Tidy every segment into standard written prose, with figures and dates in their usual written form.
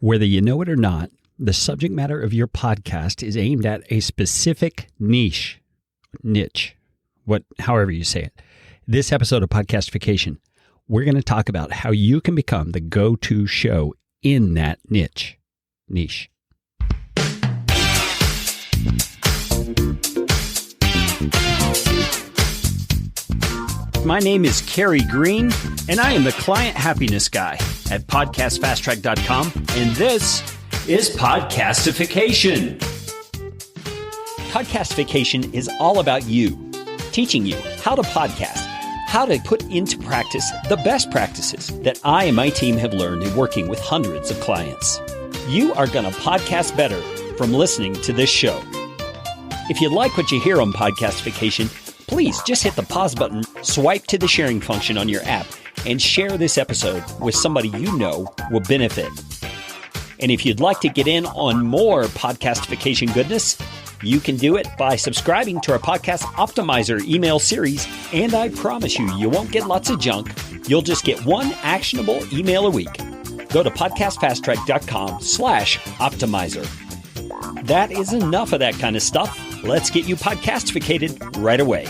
Whether you know it or not, the subject matter of your podcast is aimed at a specific niche, however you say it. This episode of Podcastification, we're going to talk about how you can become the go-to show in that niche. My name is Kerry Green, and I am the Client Happiness Guy at PodcastFastTrack.com, and this is Podcastification. Podcastification is all about you, teaching you how to podcast, how to put into practice the best practices that I and my team have learned in working with hundreds of clients. You are going to podcast better from listening to this show. If you like what you hear on Podcastification, please just hit the pause button, swipe to the sharing function on your app, and share this episode with somebody you know will benefit. And if you'd like to get in on more Podcastification goodness, you can do it by subscribing to our Podcast Optimizer email series, and I promise you won't get lots of junk. You'll just get one actionable email a week. Go to podcastfasttrack.com/optimizer. That is enough of that kind of stuff. Let's get you podcastificated right away.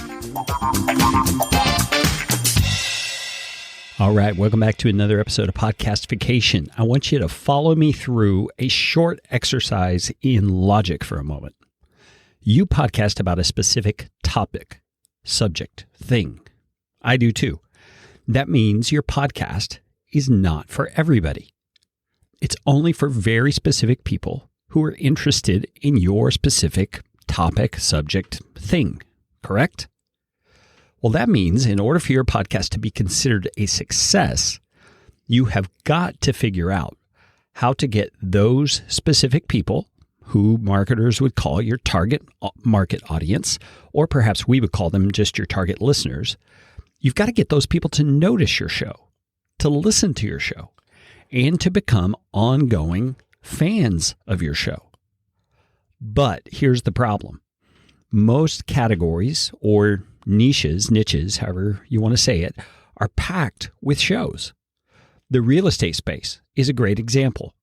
All right, welcome back to another episode of Podcastification. I want you to follow me through a short exercise in logic for a moment. You podcast about a specific topic, subject, thing. I do too. That means your podcast is not for everybody. It's only for very specific people who are interested in your specific topic, subject, thing, correct? Well, that means in order for your podcast to be considered a success, you have got to figure out how to get those specific people who marketers would call your target market audience, or perhaps we would call them just your target listeners. You've got to get those people to notice your show, to listen to your show, and to become ongoing fans of your show. But here's the problem. Most categories or niches, however you want to say it, are packed with shows. The real estate space is a great example.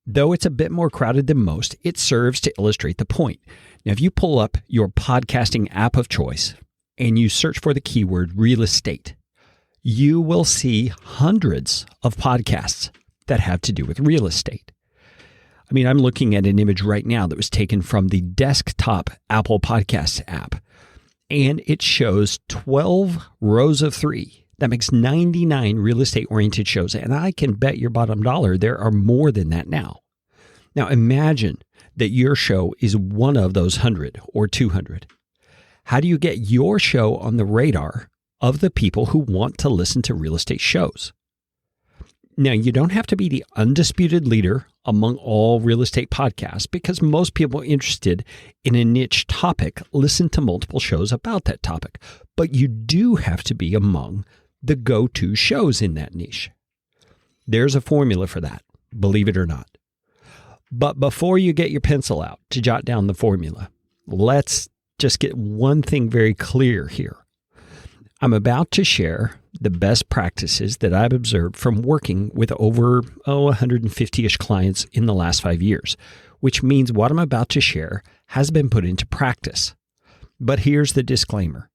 Though it's a bit more crowded than most, it serves to illustrate the point. Now, if you pull up your podcasting app of choice and you search for the keyword real estate, you will see hundreds of podcasts that have to do with real estate. I mean, I'm looking at an image right now that was taken from the desktop Apple Podcasts app, and it shows 12 rows of 3. That makes 99 real estate-oriented shows, and I can bet your bottom dollar there are more than that now. Now, imagine that your show is one of those 100 or 200. How do you get your show on the radar of the people who want to listen to real estate shows? Now, you don't have to be the undisputed leader among all real estate podcasts because most people interested in a niche topic listen to multiple shows about that topic. But you do have to be among the go-to shows in that niche. There's a formula for that, believe it or not. But before you get your pencil out to jot down the formula, let's just get one thing very clear here. I'm about to share the best practices that I've observed from working with over 150-ish clients in the last 5 years, which means what I'm about to share has been put into practice. But here's the disclaimer.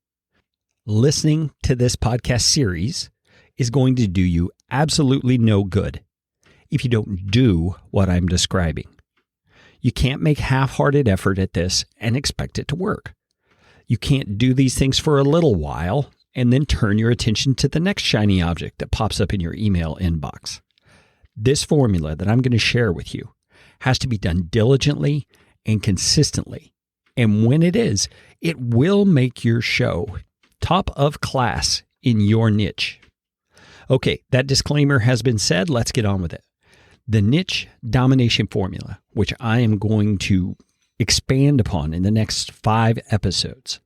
Listening to this podcast series is going to do you absolutely no good if you don't do what I'm describing. You can't make half-hearted effort at this and expect it to work. You can't do these things for a little while and then turn your attention to the next shiny object that pops up in your email inbox. This formula that I'm going to share with you has to be done diligently and consistently. And when it is, it will make your show top of class in your niche. Okay, that disclaimer has been said. Let's get on with it. The Niche Domination Formula, which I am going to expand upon in the next 5 episodes,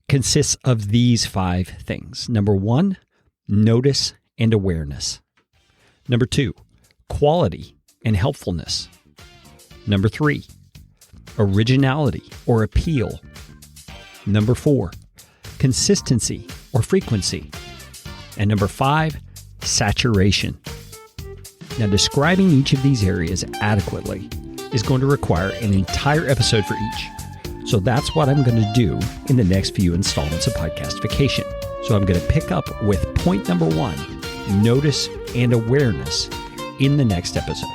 consists of these 5 things. Number 1, notice and awareness. Number 2, quality and helpfulness. Number 3, originality or appeal. Number 4, consistency or frequency. And number 5, saturation. Now, describing each of these areas adequately is going to require an entire episode for each. So that's what I'm going to do in the next few installments of Podcastification. So I'm going to pick up with point number 1, notice and awareness, in the next episode.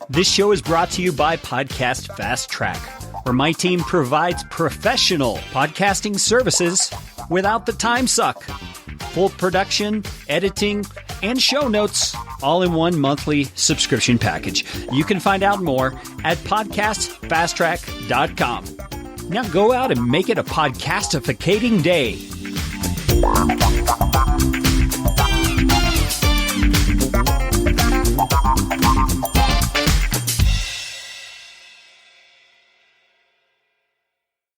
This show is brought to you by Podcast Fast Track, where my team provides professional podcasting services without the time suck. Full production, editing, and show notes, all in one monthly subscription package. You can find out more at podcastfasttrack.com. Now go out and make it a podcastificating day.